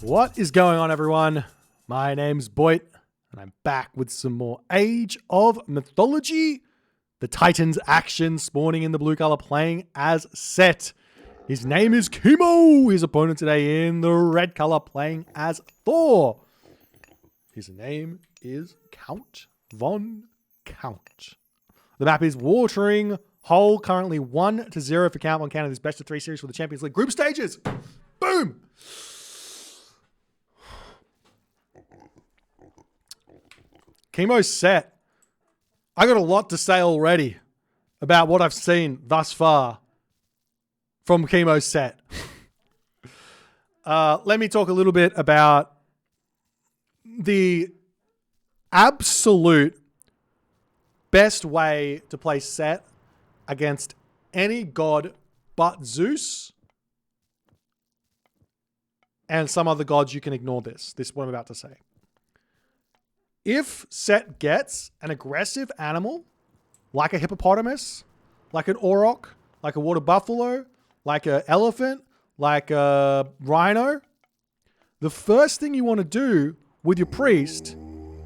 What is going on, everyone? My name's Boit, and I'm back with some more Age of Mythology. The Titan's action spawning in the blue color, playing as Set. His name is Kimo. His opponent today in the red color, playing as Thor. His name is Count Von Count. The map is Watering Hole, currently 1-0 for Count Von Count in this best of 3 series for the Champions League group stages. Boom! Kimo's Set. I got a lot to say already about what I've seen thus far from Kimo's Set. Let me talk a little bit about the absolute best way to play Set against any god but Zeus and some other gods. You can ignore this. This is what I'm about to say. If Set gets an aggressive animal, like a hippopotamus, like an auroch, like a water buffalo, like an elephant, like a rhino, the first thing you want to do with your priest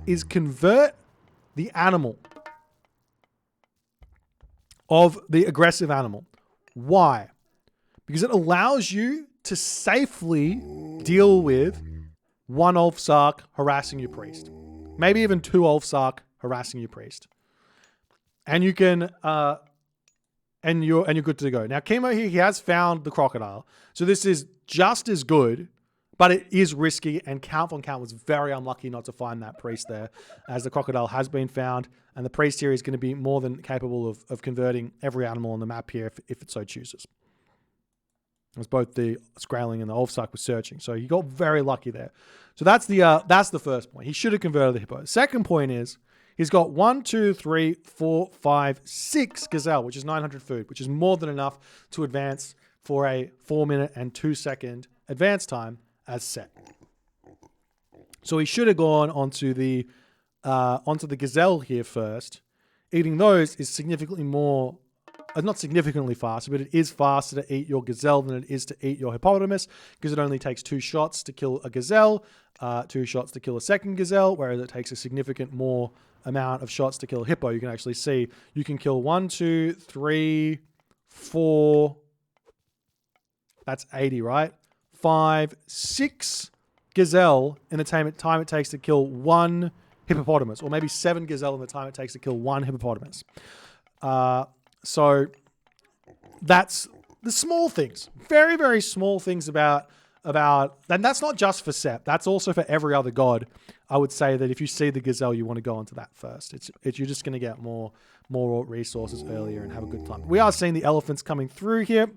is convert the animal of the aggressive animal. Why? Because it allows you to safely deal with one Ulfsark harassing your priest. Maybe even 2 Ulfsark harassing your priest. And you can and you're good to go. Now Kimo here, he has found the crocodile. So this is just as good, but it is risky, and Count Von Count was very unlucky not to find that priest there, as the crocodile has been found, and the priest here is going to be more than capable of converting every animal on the map here if it so chooses. As both the Skraeling and the Ulfsark were searching. So he got very lucky there. So that's the first point. He should have converted the hippo. Second point is he's got 1, 2, 3, 4, 5, 6 gazelle, which is 900 food, which is more than enough to advance for a 4-minute and 2-second advance time as Set. So he should have gone onto the gazelle here first. Eating those is significantly more. Not significantly faster, but it is faster to eat your gazelle than it is to eat your hippopotamus, because it only takes 2 shots to kill a gazelle, 2 shots to kill a second gazelle, whereas it takes a significant more amount of shots to kill a hippo. You can actually see you can kill 1, 2, 3, 4. That's 80, right? 5, 6 gazelle in the time it takes to kill 1 hippopotamus, or maybe 7 gazelle in the time it takes to kill 1 hippopotamus. So that's the small things, very, very small things about, and that's not just for Set. That's also for every other god. I would say that if you see the gazelle, you want to go onto that first. You're just going to get more resources earlier and have a good time. We are seeing the elephants coming through here.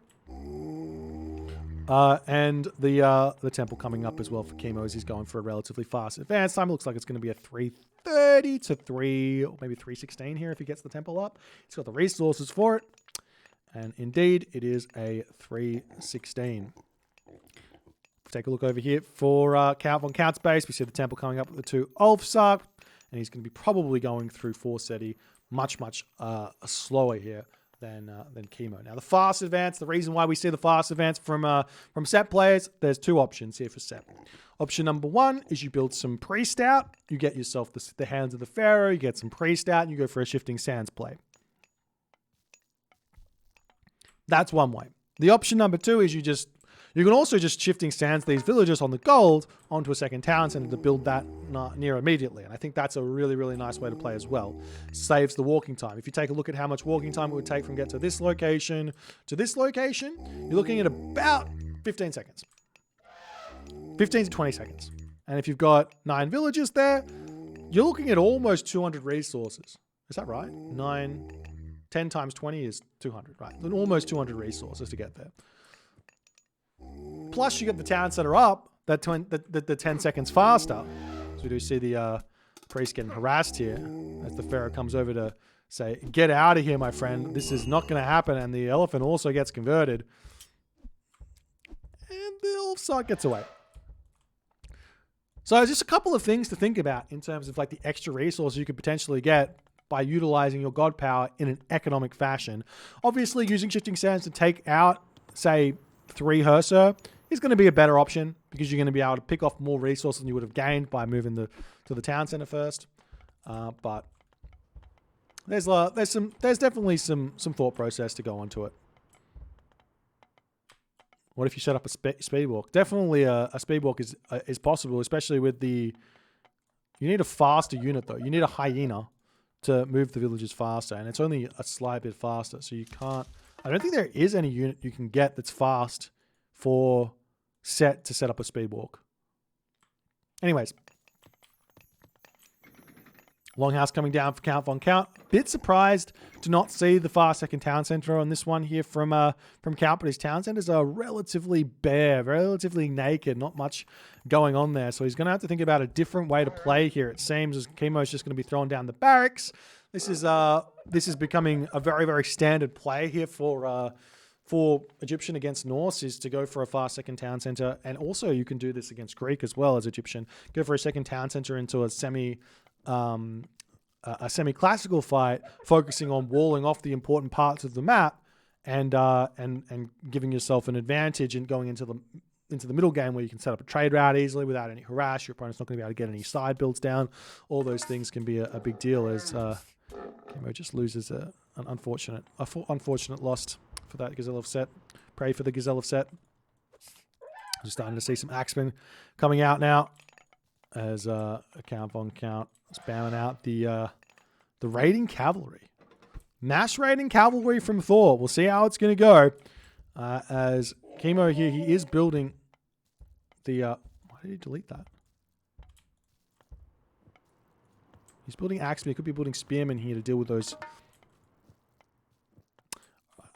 And the temple coming up as well for Kimo as he's going for a relatively fast advance time. It looks like it's going to be a 3:30 to 3, or maybe 3:16 here if he gets the temple up. He's got the resources for it. And indeed, it is a 3:16. Take a look over here for Count Von Count's base. We see the temple coming up with the 2 Ulfsark, and he's going to be probably going through 4 SETI much slower here than Kimo. Now the fast advance, the reason why we see the fast advance from Set players, there's 2 options here for Set. Option number 1 is you build some priest out, you get yourself the Hands of the Pharaoh, you get some priest out, and you go for a Shifting Sands play. That's one way. The option number 2 is you can also just Shifting Sands these villagers on the gold onto a second town center to build that near immediately. And I think that's a really, really nice way to play as well. Saves the walking time. If you take a look at how much walking time it would take from get to this location, you're looking at about 15 seconds. 15 to 20 seconds. And if you've got 9 villages there, you're looking at almost 200 resources. Is that right? 10 times 20 is 200, right? Almost 200 resources to get there. Plus, you get the town center up the 10 seconds faster. So we do see the priest getting harassed here as the Pharaoh comes over to say, "Get out of here, my friend. This is not going to happen." And the elephant also gets converted. And the Ulfsark gets away. So just a couple of things to think about in terms of like the extra resources you could potentially get by utilizing your god power in an economic fashion. Obviously, using Shifting Sands to take out, say, 3 Herser is going to be a better option because you're going to be able to pick off more resources than you would have gained by moving to the town center first. But there's definitely some thought process to go onto it. What if you set up a speed walk? Definitely a speed walk is possible, especially with the... You need a faster unit though. You need a hyena to move the villagers faster, and it's only a slight bit faster, so you can't... I don't think there is any unit you can get that's fast to set up a speed walk. Anyways. Longhouse coming down for Count Von Count. Bit surprised to not see the far second town center on this one here from Count, but his town centers are relatively bare, relatively naked, not much going on there. So he's going to have to think about a different way to play here. It seems as Kimo's just going to be throwing down the barracks. This is becoming a very, very standard play here for Egyptian against Norse, is to go for a far second town center. And also you can do this against Greek as well as Egyptian. Go for a second town center into a semi-classical fight, focusing on walling off the important parts of the map and giving yourself an advantage and going into the middle game where you can set up a trade route easily without any harass. Your opponent's not going to be able to get any side builds down. All those things can be a big deal as Kimo just loses an unfortunate loss for that Gazelle of Set. Pray for the Gazelle of Set. Just starting to see some axemen coming out now as Count Von Count spamming out the raiding cavalry. Mass raiding cavalry from Thor. We'll see how it's going to go. As Kimo here, he is building the... why did he delete that? He's building axemen. He could be building spearmen here to deal with those.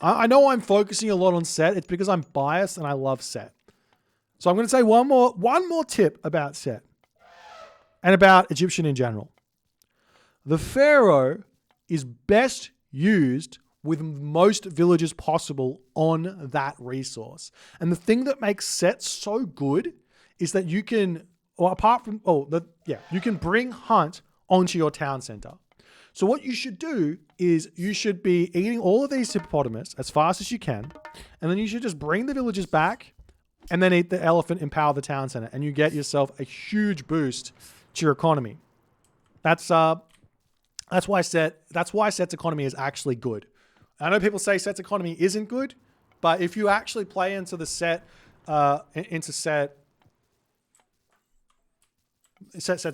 I know I'm focusing a lot on Set. It's because I'm biased and I love Set. So I'm going to say one more tip about Set. And about Egyptian in general. The Pharaoh is best used with most villages possible on that resource. And the thing that makes Set so good is that you can, you can bring Hunt onto your town center. So what you should do is you should be eating all of these hippopotamus as fast as you can. And then you should just bring the villagers back and then eat the elephant, empower the town center. And you get yourself a huge boost to your economy. That's why Set's economy is actually good. I know people say Set's economy isn't good, but if you actually play into the Set's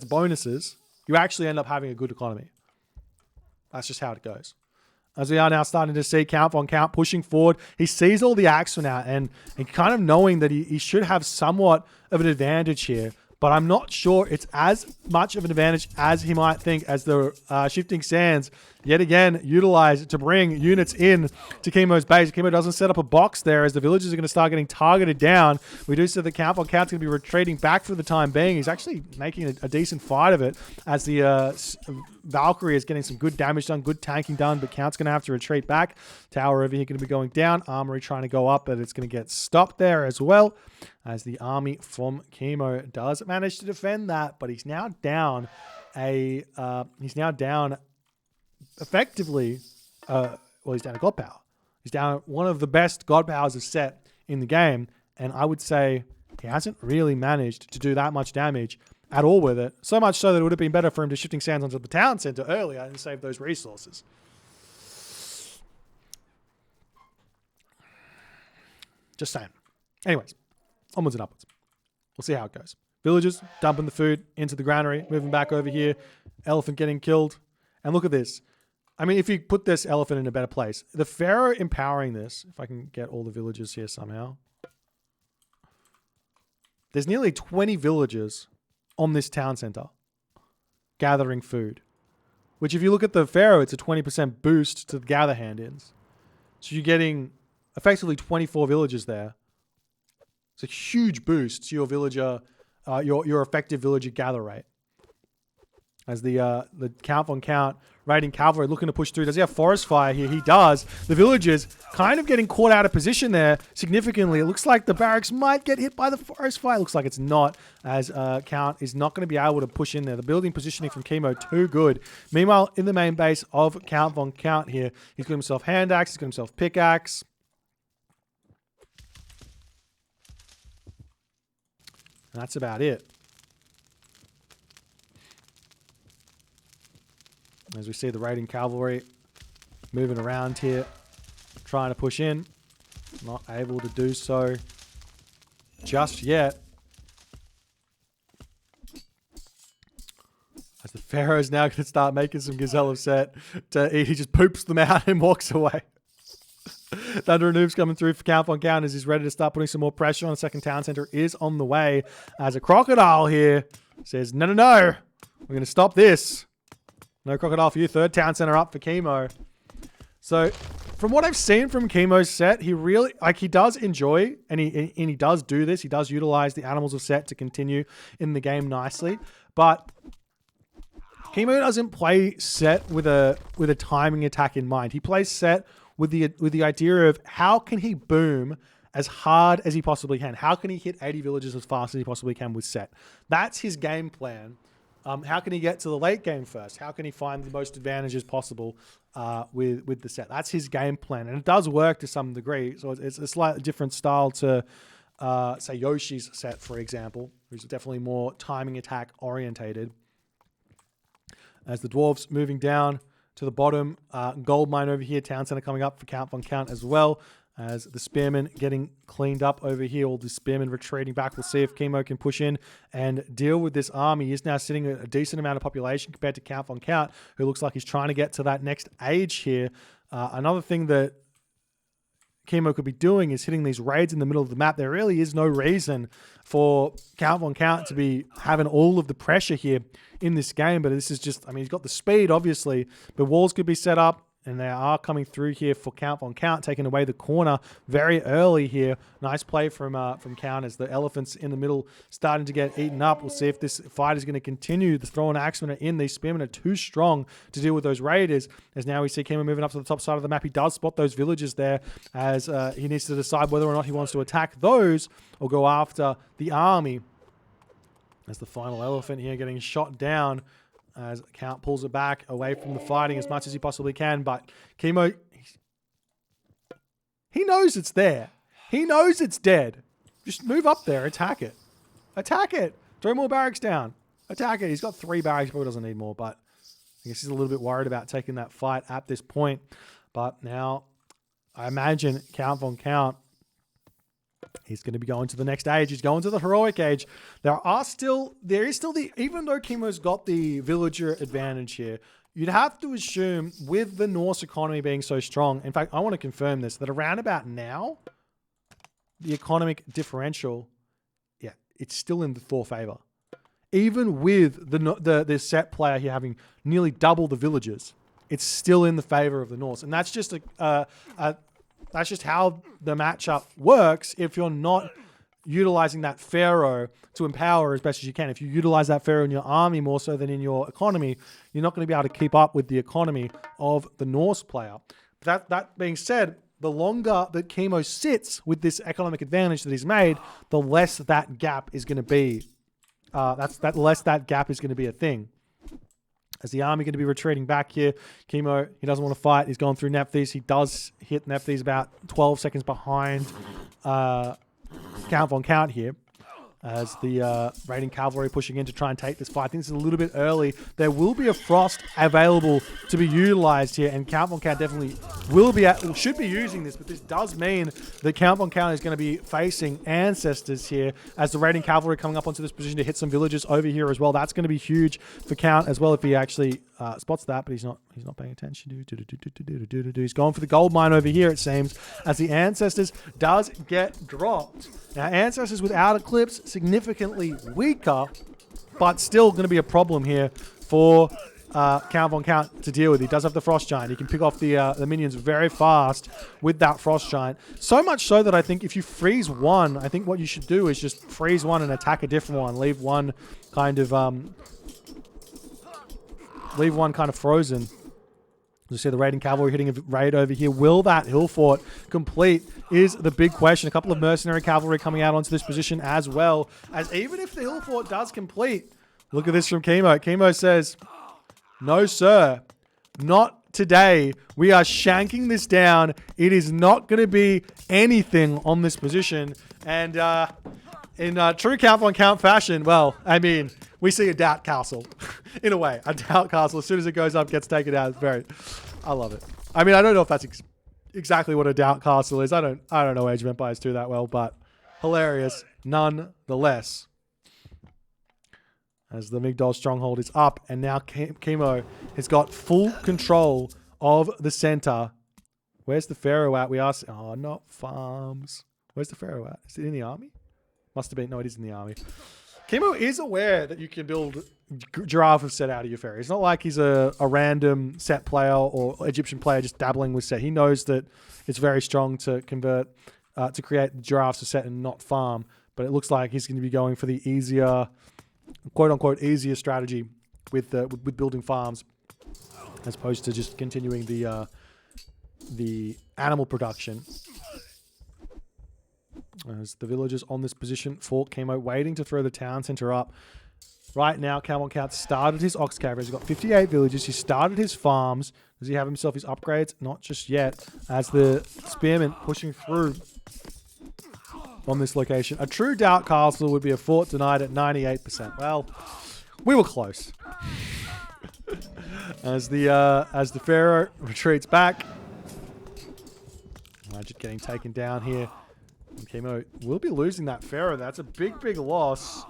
bonuses, you actually end up having a good economy. That's just how it goes. As we are now starting to see Count Von Count pushing forward, he sees all the axemen out and kind of knowing that he should have somewhat of an advantage here. But I'm not sure it's as much of an advantage as he might think, as the Shifting Sands yet again utilized to bring units in to Kimo's base. Kimo doesn't set up a box there as the villagers are going to start getting targeted down. We do see the Count Von Count's going to be retreating back for the time being. He's actually making a decent fight of it as the Valkyrie is getting some good damage done, good tanking done, but Count's going to have to retreat back. Tower over here going to be going down. Armory trying to go up, but it's going to get stopped there as well, as the army from Kimo does manage to defend that, but he's now down effectively, he's down a god power. He's down one of the best god powers of Set in the game, and I would say he hasn't really managed to do that much damage at all with it. So much so that it would have been better for him to Shifting Sands onto the town center earlier and save those resources. Just saying. Anyways, onwards and upwards. We'll see how it goes. Villagers dumping the food into the granary, moving back over here. Elephant getting killed. And look at this. I mean, if you put this elephant in a better place, the Pharaoh empowering this, if I can get all the villagers here somehow. There's nearly 20 villagers on this town center gathering food. Which if you look at the Pharaoh, it's a 20% boost to the gather hand-ins. So you're getting effectively 24 villagers there. It's a huge boost to your villager, your effective villager gather rate. As the Count Von Count raiding cavalry looking to push through. Does he have forest fire here? He does. The villagers kind of getting caught out of position there significantly. It looks like the barracks might get hit by the forest fire. Looks like it's not, as Count is not going to be able to push in there. The building positioning from Kimo, too good. Meanwhile, in the main base of Count Von Count here, he's got himself hand axe, he's got himself pickaxe. And that's about it. As we see the raiding cavalry moving around here, trying to push in. Not able to do so just yet. As the Pharaoh's now going to start making some gazelle of set to eat. He just poops them out and walks away. Thunder and Noob's coming through for count on count as he's ready to start putting some more pressure on. The second town center is on the way as a crocodile here says, no, we're going to stop this. No crocodile for you. Third town center up for Kimo. So from what I've seen from Kimo's set, he really, he does enjoy, and he does do this. He does utilize the animals of set to continue in the game nicely. But Kimo doesn't play set with a timing attack in mind. He plays set with the idea of how can he boom as hard as he possibly can. How can he hit 80 villages as fast as he possibly can with set? That's his game plan. How can he get to the late game first? How can he find the most advantages possible with the set? That's his game plan. And it does work to some degree. So it's a slightly different style to, say, Yoshi's set, for example, who's definitely more timing attack orientated. As the dwarves moving down to the bottom, gold mine over here, town center coming up for count on count as well. As the spearmen getting cleaned up over here, all the spearmen retreating back. We'll see if Kimo can push in and deal with this army. He's now sitting at a decent amount of population compared to count on count, who looks like he's trying to get to that next age here. Another thing that Kimo could be doing is hitting these raids in the middle of the map. There really is no reason for count on count to be having all of the pressure here in this game, but this is just, he's got the speed, obviously, but walls could be set up, and they are coming through here for count on count, taking away the corner very early here. Nice play from Count as the elephants in the middle starting to get eaten up. We'll see if this fight is going to continue. The throw and axemen are in. These spearmen are too strong to deal with those raiders. As now we see Kimo moving up to the top side of the map. He does spot those villages there as he needs to decide whether or not he wants to attack those or go after the army. As the final elephant here getting shot down, as Count pulls it back away from the fighting as much as he possibly can. But Kimo, he knows it's there. He knows it's dead. Just move up there. Attack it. Attack it. Throw more barracks down. Attack it. He's got 3 barracks. He probably doesn't need more, but I guess he's a little bit worried about taking that fight at this point. But now I imagine count on count, he's going to be going to the next age. He's going to the heroic age. There is still the, even though Kimo's got the villager advantage here, you'd have to assume with the Norse economy being so strong, in fact, I want to confirm this, that around about now, the economic differential, yeah, it's still in the Thor favor. Even with the set player here having nearly double the villagers, it's still in the favor of the Norse. And that's just that's just how the matchup works if you're not utilizing that pharaoh to empower as best as you can. If you utilize that pharaoh in your army more so than in your economy, you're not going to be able to keep up with the economy of the Norse player. But that being said, the longer that Kimo sits with this economic advantage that he's made, the less that gap is going to be. Less that gap is going to be a thing. As the army going to be retreating back here, Kimo, he doesn't want to fight. He's gone through Nephthys. He does hit Nephthys about 12 seconds behind Count von Count here. As the raiding cavalry pushing in to try and take this fight. I think this is a little bit early. There will be a frost available to be utilized here, and Count von Count definitely should be using this, but this does mean that Count von Count is going to be facing ancestors here as the raiding cavalry coming up onto this position to hit some villages over here as well. That's going to be huge for Count as well if he actually spots that, but he's not paying attention. He's going for the gold mine over here, it seems, as the ancestors does get dropped. Now, ancestors without Eclipse, significantly weaker, but still going to be a problem here for Count von Count to deal with. He does have the Frost Giant. He can pick off the minions very fast with that Frost Giant. So much so that I think if you freeze one, I think what you should do is just freeze one and attack a different one. Leave one kind of frozen. You see the raiding cavalry hitting a raid over here. Will that hill fort complete is the big question. A couple of mercenary cavalry coming out onto this position as well. As even if the hill fort does complete, look at this from Kimo. Kimo says, no, sir, not today. We are shanking this down. It is not going to be anything on this position. And In true count on count fashion, well, I mean, we see a doubt castle. In a way, a doubt castle, as soon as it goes up, gets taken out. It's I love it. I mean, I don't know if that's exactly what a doubt castle is. I don't know Age of Empires 2 that well, but hilarious nonetheless. As the Migdol stronghold is up, and now Kimo has got full control of the center. Where's the Pharaoh at? We asked. Oh, not farms. Where's the Pharaoh at? Is it in the army? Must have been. No, it is in the army. Kimo is aware that you can build giraffe of set out of your Pharaoh. It's not like he's a random set player or Egyptian player just dabbling with set. He knows that it's very strong to convert, to create giraffes of set and not farm. But it looks like he's going to be going for the easier, quote unquote, easier strategy with building farms, as opposed to just continuing the animal production. As the villagers on this position for Kimo, waiting to throw the town center up. Right now, Camel Count started his ox cavalry. He's got 58 villages. He started his farms. Does he have himself his upgrades? Not just yet. As the spearmen pushing through on this location. A true doubt castle would be a fort denied at 98%. Well, we were close. As the Pharaoh retreats back. Magic getting taken down here. Kimo will be losing that Pharaoh. That's a big, big loss.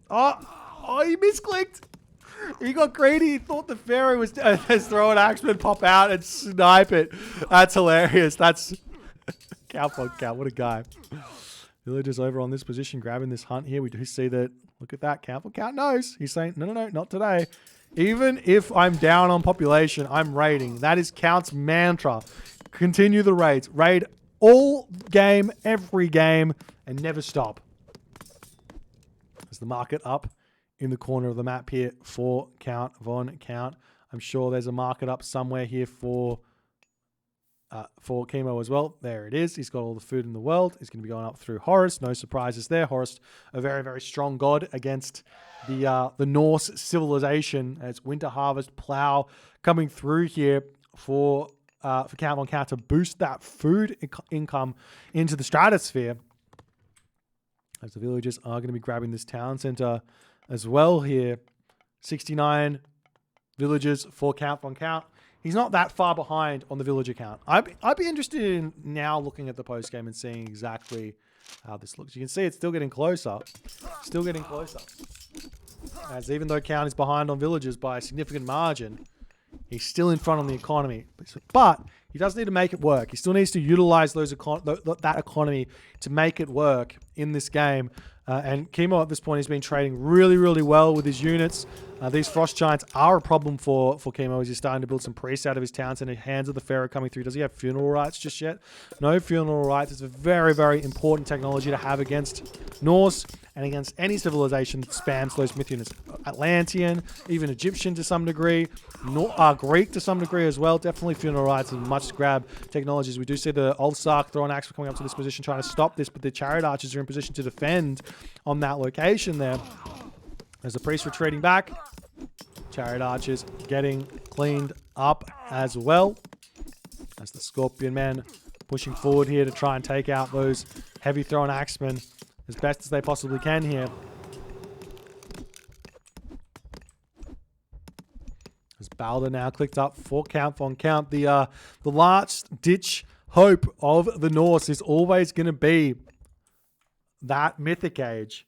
Oh, he misclicked. He got greedy. He thought the Pharaoh was throw an axeman, pop out and snipe it. That's hilarious. That's count on count. What a guy. Villagers over on this position grabbing this hunt here. We do see that. Look at that. Count on count knows. He's saying, no, not today. Even if I'm down on population, I'm raiding. That is Count's mantra. Continue the raids. Raid all game, every game, and never stop. There's the market up in the corner of the map here for Count Von Count. I'm sure there's a market up somewhere here for Kimo as well. There it is. He's got all the food in the world. He's going to be going up through Horus. No surprises there. Horus, a very, very strong god against the Norse civilization. It's winter harvest plow coming through here for Count Von Count to boost that food income into the stratosphere. As the villagers are going to be grabbing this town center as well here. 69 villagers for Count Von Count. He's not that far behind on the villager count. I'd be interested in now looking at the post game and seeing exactly how this looks. You can see it's still getting closer. Still getting closer. As even though Count is behind on villagers by a significant margin, he's still in front on the economy. But he does need to make it work. He still needs to utilize that economy to make it work in this game. And Kimo at this point has been trading really, really well with his units. These Frost Giants are a problem for Kimo as he's starting to build some priests out of his towns and the hands of the Pharaoh coming through. Does he have funeral rites just yet? No funeral rites. It's a very, very important technology to have against Norse and against any civilization that spams those myth units. Atlantean, even Egyptian to some degree, Greek to some degree as well. Definitely funeral rites and much grab technologies. We do see the old Sark throwing axe coming up to this position trying to stop this, but the chariot archers are in position to defend on that location there. As the priest retreating back, chariot archers getting cleaned up as well. As the Scorpion men pushing forward here to try and take out those heavy thrown axemen as best as they possibly can here. As Balder now clicked up for Count Von Count. The last ditch hope of the Norse is always going to be that Mythic Age.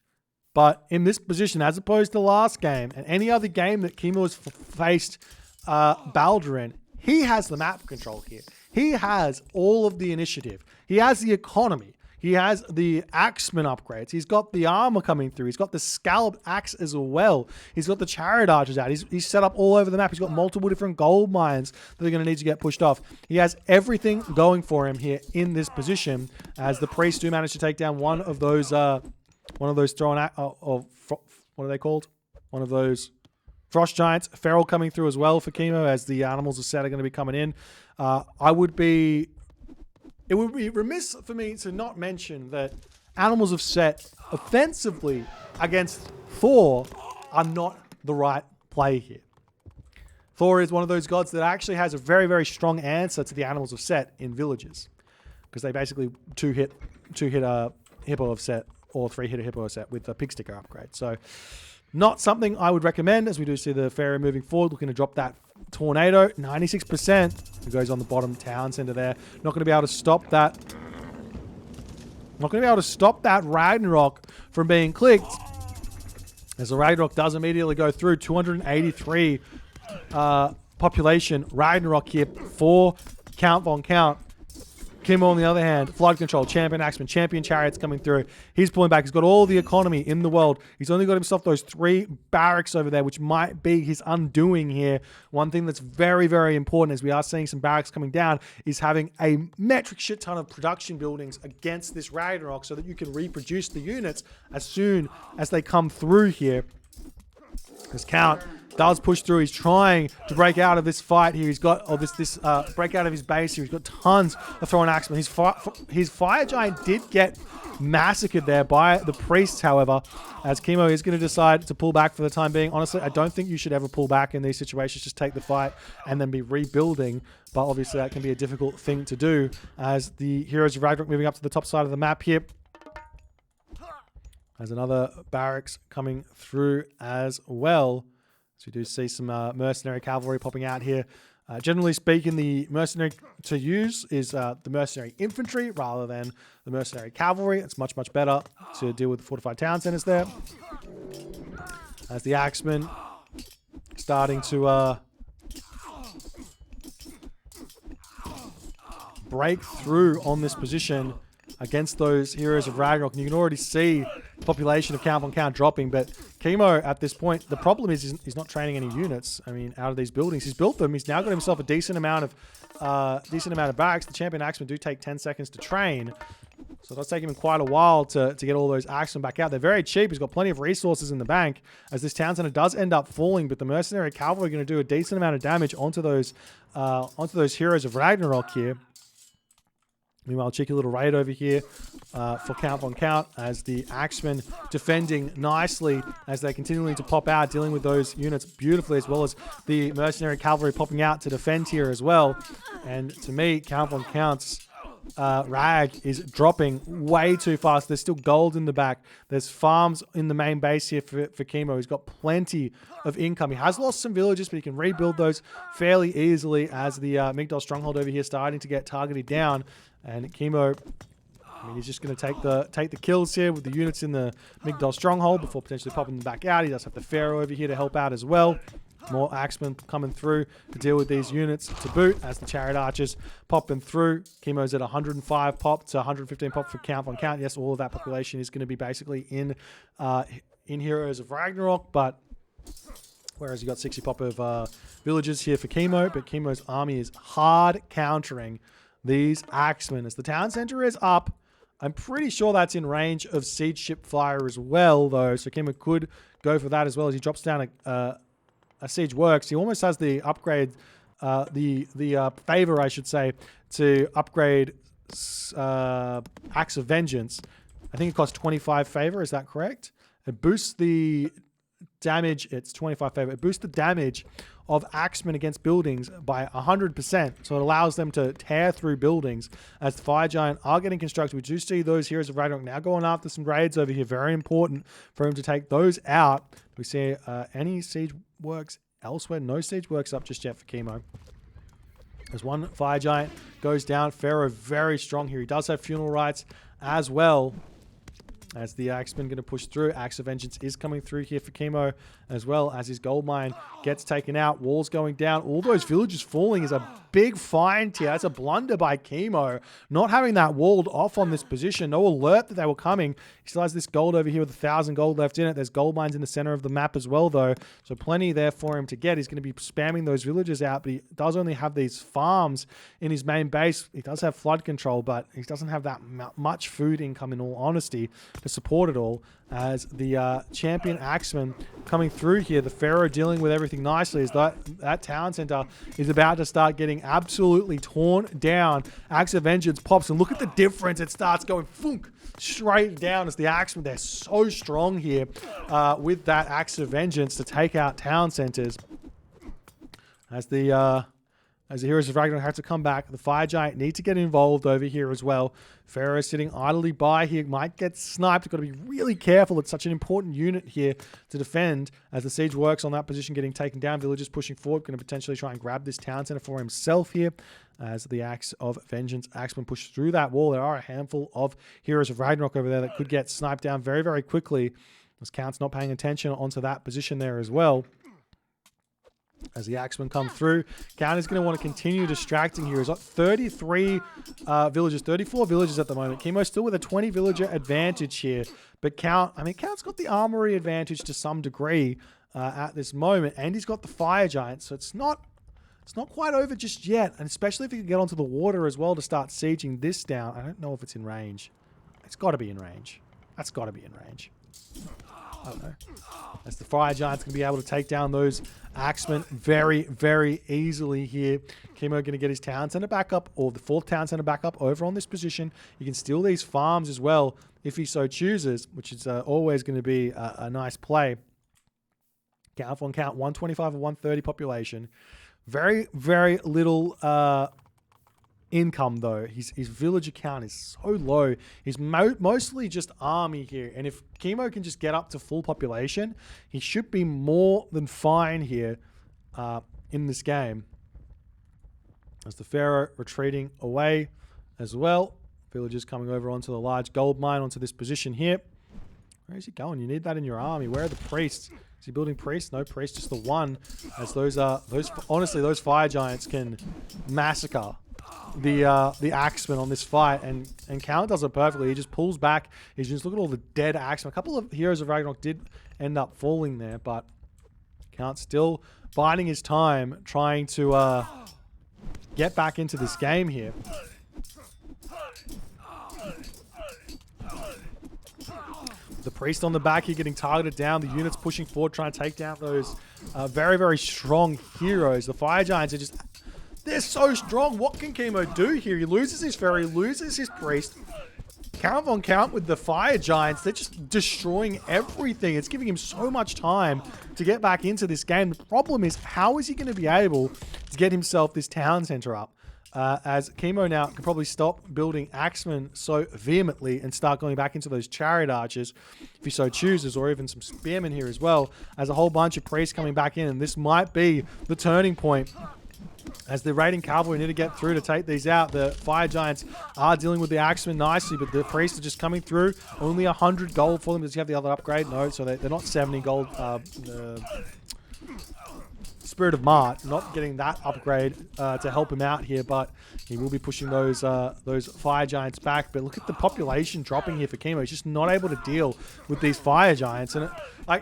But in this position, as opposed to last game and any other game that Kimo has faced Balder in, he has the map control here. He has all of the initiative. He has the economy. He has the axeman upgrades. He's got the armor coming through. He's got the scalloped axe as well. He's got the chariot archers out. He's set up all over the map. He's got multiple different gold mines that are going to need to get pushed off. He has everything going for him here in this position as the priests do manage to take down one of those thrown what are they called? One of those Frost Giants. Feral coming through as well for Kimo as the animals of Set are going to be coming in. It would be remiss for me to not mention that animals of Set offensively against Thor are not the right play here. Thor is one of those gods that actually has a very, very strong answer to the animals of Set in villages because they basically two hit Hippo of Set or 3-hitter hippo set with a pig sticker upgrade. So not something I would recommend, as we do see the Pharaoh moving forward, looking to drop that tornado. 96%. It goes on the bottom town center there. Not going to be able to stop that. Not going to be able to stop that Ragnarok from being clicked, as the Ragnarok does immediately go through. 283 population Ragnarok here for Count Von Count. Kimo, on the other hand, Flood Control, Champion Axeman, Champion Chariots coming through. He's pulling back. He's got all the economy in the world. He's only got himself those 3 barracks over there, which might be his undoing here. One thing that's very, very important, as we are seeing some barracks coming down, is having a metric shit ton of production buildings against this Ragnarok so that you can reproduce the units as soon as they come through here. This Count does push through. He's trying to break out of this fight here. He's got break out of his base here. He's got tons of throwing axemen. His fire giant did get massacred there by the priests, however, as Kimo is going to decide to pull back for the time being. Honestly, I don't think you should ever pull back in these situations. Just take the fight and then be rebuilding. But obviously that can be a difficult thing to do, as the Heroes of Ragnarok moving up to the top side of the map here. There's another barracks coming through as well. So we do see some mercenary cavalry popping out here. Generally speaking, the mercenary to use is the mercenary infantry rather than the mercenary cavalry. It's much, much better to deal with the fortified town centers there. As the axemen starting to break through on this position against those Heroes of Ragnarok. And you can already see the population of Count Von Count dropping, but Kimo at this point, the problem is he's not training any units. I mean, out of these buildings, he's built them. He's now got himself a decent amount of barracks. The Champion Axemen do take 10 seconds to train, so it does take him quite a while to get all those Axemen back out. They're very cheap. He's got plenty of resources in the bank, as this town center does end up falling, but the mercenary cavalry are going to do a decent amount of damage onto those Heroes of Ragnarok here. Meanwhile, cheeky little raid over here for Count Von Count, as the Axemen defending nicely as they continuing to pop out, dealing with those units beautifully, as well as the mercenary cavalry popping out to defend here as well. And to me, Count Von Count's rag is dropping way too fast. There's still gold in the back. There's farms in the main base here for Kimo. He's got plenty of income. He has lost some villages, but he can rebuild those fairly easily, as the Migdol stronghold over here starting to get targeted down. And Kimo, I mean, he's just going to take the kills here with the units in the Migdol stronghold before potentially popping them back out. He does have the Pharaoh over here to help out as well. More axemen coming through to deal with these units to boot, as the chariot archers popping through. Kimo's at 105 pop to 115 pop for Count Von Count. Yes, all of that population is going to be basically in Heroes of Ragnarok, but whereas you got 60 pop of villages here for Kimo, but Kimo's army is hard countering these axemen. As the town center is up, I'm pretty sure that's in range of siege ship fire as well, though, so Kimo could go for that as well, as he drops down a siege works. He almost has the upgrade, the favor, I should say, to upgrade Axe of Vengeance. I think it costs 25 favor, is that correct? It boosts the damage, it's 25 favor. It boosts the damage of axemen against buildings by 100%, so it allows them to tear through buildings, as the Fire Giant are getting constructed. We do see those Heroes of Ragnarok now going after some raids over here. Very important for him to take those out. We see any siege works elsewhere. No siege works up just yet for Kimo. As one Fire Giant goes down. Pharaoh very strong here. He does have funeral rites as well, as the Axeman going to push through. Axe of Vengeance is coming through here for Kimo, as well as his gold mine gets taken out. Walls going down. All those villages falling is a big find here. That's a blunder by Kimo, not having that walled off on this position. No alert that they were coming. He still has this gold over here with 1,000 gold left in it. There's gold mines in the center of the map as well, though, so plenty there for him to get. He's going to be spamming those villages out, but he does only have these farms in his main base. He does have flood control, but he doesn't have that much food income, in all honesty, to support it all. As the Champion Axeman coming through here, the Pharaoh dealing with everything nicely, as that town center is about to start getting absolutely torn down. Axe of Vengeance pops, and look at the difference. It starts going funk straight down, as the Axemen, they're so strong here with that Axe of Vengeance to take out town centers. As the as the Heroes of Ragnarok have to come back. The Fire Giant need to get involved over here as well. Pharaoh sitting idly by here, might get sniped. Got to be really careful. It's such an important unit here to defend as the siege works on that position, getting taken down. Villagers pushing forward, going to potentially try and grab this town center for himself here as the Axe of Vengeance Axeman pushes through that wall. There are a handful of Heroes of Ragnarok over there that could get sniped down very, very quickly as Count's not paying attention onto that position there as well. As the Axemen come through, Count is going to want to continue distracting here. He's got 33 villagers, 34 villagers at the moment. Kimo's still with a 20 villager advantage here. But Count's got the armory advantage to some degree at this moment. And he's got the Fire Giant, so it's not quite over just yet. And especially if he can get onto the water as well to start sieging this down. I don't know if it's in range. It's got to be in range. That's got to be in range. I don't know. As the Fire Giant's going to be able to take down those Axemen very, very easily here. Kimo going to get his town center back up, or the 4th town center back up over on this position. You can steal these farms as well if he so chooses, which is always going to be a nice play. Count on count, 125 or 130 population. Very, very little income though. His villager count is so low. He's mostly just army here, and if Kimo can just get up to full population, he should be more than fine here in this game. As the Pharaoh retreating away as well. Villagers coming over onto the large gold mine onto this position here. Where is he going? You need that in your army. Where are the priests? Is he building priests? No priests, just the one. As those honestly, those Fire Giants can massacre the Axemen on this fight, and Count does it perfectly. He just pulls back. He's just, look at all the dead Axemen. A couple of Heroes of Ragnarok did end up falling there, but Count still biding his time, trying to get back into this game here. The priest on the back here getting targeted down. The units pushing forward, trying to take down those very, very strong heroes. The Fire Giants are just... they're so strong. What can Kimo do here? He loses his Fairy, loses his priest. Count on count with the Fire Giants. They're just destroying everything. It's giving him so much time to get back into this game. The problem is, how is he going to be able to get himself this town center up? As Kimo now can probably stop building Axemen so vehemently and start going back into those chariot archers if he so chooses, or even some spearmen here as well, as a whole bunch of priests coming back in. And this might be the turning point as the raiding cavalry need to get through to take these out. The Fire Giants are dealing with the Axemen nicely, but the priests are just coming through. Only 100 gold for them. Does he have the other upgrade? No, so they're not 70 gold. Spirit of Mart, not getting that upgrade to help him out here, but he will be pushing those Fire Giants back. But look at the population dropping here for Kimo. He's just not able to deal with these Fire Giants. And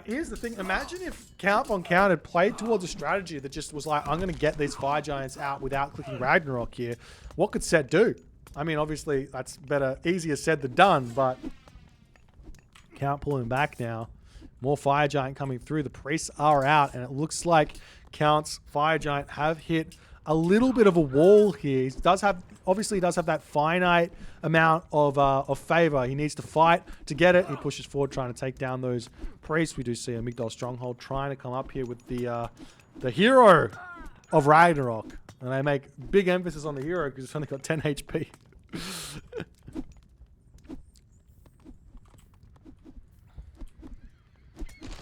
here's the thing. Imagine if Count on Count had played towards a strategy that just was like, I'm going to get these Fire Giants out without clicking Ragnarok here. What could Set do? I mean, obviously, that's easier said than done, but Count pulling back now. More Fire Giant coming through. The priests are out, and it looks like Count's Fire Giant have hit a little bit of a wall here. He does have that finite amount of favor. He needs to fight to get it. He pushes forward, trying to take down those priests. We do see a Migdol Stronghold trying to come up here with the hero of Ragnarok, and I make big emphasis on the hero because it's only got 10 HP.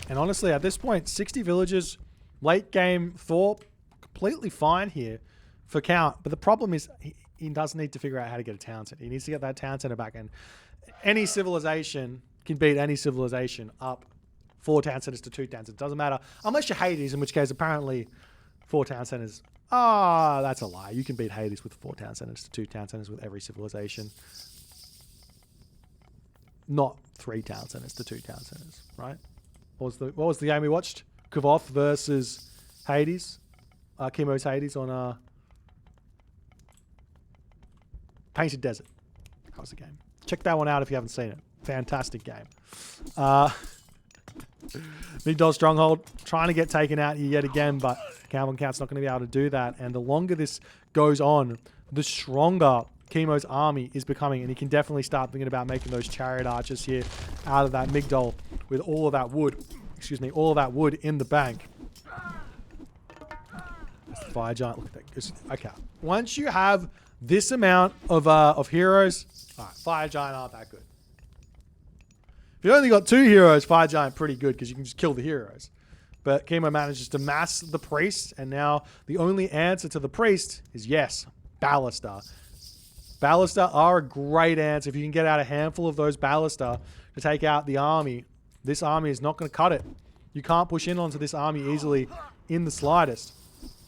And honestly, at this point, 60 villagers, late game Thor, completely fine here for Count. But the problem is he does need to figure out how to get a town center. He needs to get that town center back. And any civilization can beat any civilization up 4 town centers to 2 town centers. Doesn't matter. Unless you're Hades, in which case apparently 4 town centers. That's a lie. You can beat Hades with 4 town centers to 2 town centers with every civilization. Not 3 town centers to 2 town centers, right? What was the game we watched? Kavoth versus Hades. Kimo's Hades on Painted Desert. That was the game. Check that one out if you haven't seen it. Fantastic game. Migdol Stronghold trying to get taken out here yet again, but Count's not going to be able to do that. And the longer this goes on, the stronger Kimo's army is becoming, and he can definitely start thinking about making those chariot archers here out of that Migdol with all of that wood, all of that wood in the bank. Fire Giant, look at that. Okay. Once you have this amount of heroes, all right, Fire Giant aren't that good. If you only got 2 heroes, Fire Giant pretty good because you can just kill the heroes. But Kimo manages to mass the priest, and now the only answer to the priest is yes, Ballista. Ballista are a great answer. If you can get out a handful of those Ballista to take out the army, this army is not going to cut it. You can't push in onto this army easily in the slightest.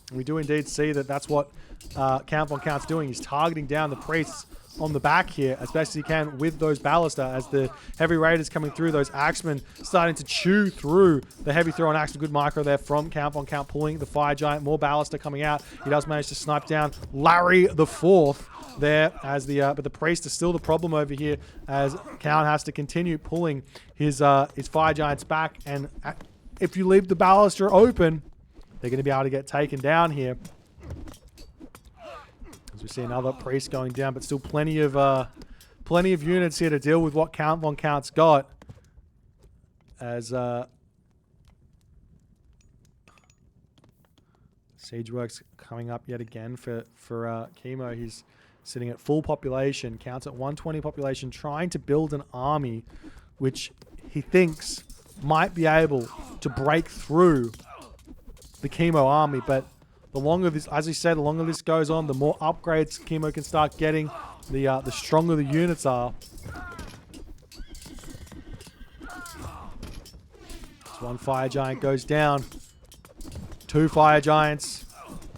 And we do indeed see that that's what Count Von Count's doing. He's targeting down the priests on the back here as best as he can with those Ballista as the heavy raiders coming through. Those axemen starting to chew through the heavy throw on axe. Good micro there from Count Von Count pulling the Fire Giant. More Ballista coming out. He does manage to snipe down Larry the Fourth there as but the priest is still the problem over here as Count has to continue pulling his Fire Giants back, and if you leave the Ballista open, they're going to be able to get taken down here. As we see another priest going down, but still plenty of units here to deal with what Count Von Count's got. As siege works coming up yet again for Kimo. He's sitting at full population, counts at 120 population, trying to build an army which he thinks might be able to break through the Kimo army. But the longer this, as he said, the longer this goes on, the more upgrades Kimo can start getting, the stronger the units are. This one Fire Giant goes down. 2 Fire Giants.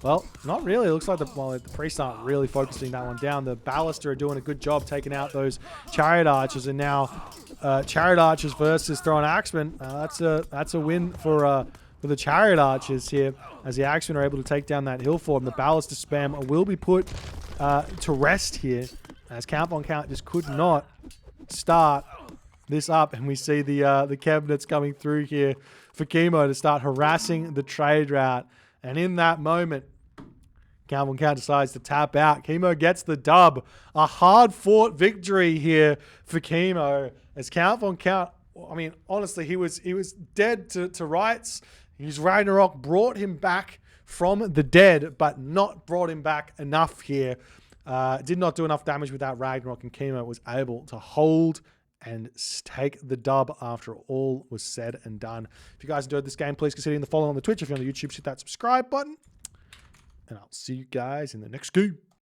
Well, not really. It looks like the priests aren't really focusing that one down. The Ballista are doing a good job taking out those Chariot Archers, and now Chariot Archers versus Throwing Axemen. That's a win for the Chariot Archers here, as the Axemen are able to take down that hill fort, and the Ballista spam will be put to rest here, as Count Von Count just could not start this up, and we see the cabinets coming through here for Kimo to start harassing the trade route. And in that moment, Count Von Count decides to tap out. Kimo gets the dub. A hard-fought victory here for Kimo. As Count Von Count, I mean, honestly, he was dead to rights. His RAGNORAK brought him back from the dead, but not brought him back enough here. Did not do enough damage without RAGNORAK, and Kimo was able to hold and take the dub after all was said and done. If you guys enjoyed this game, please consider hitting the follow on the Twitch. If you're on the YouTube, hit that subscribe button. And I'll see you guys in the next game.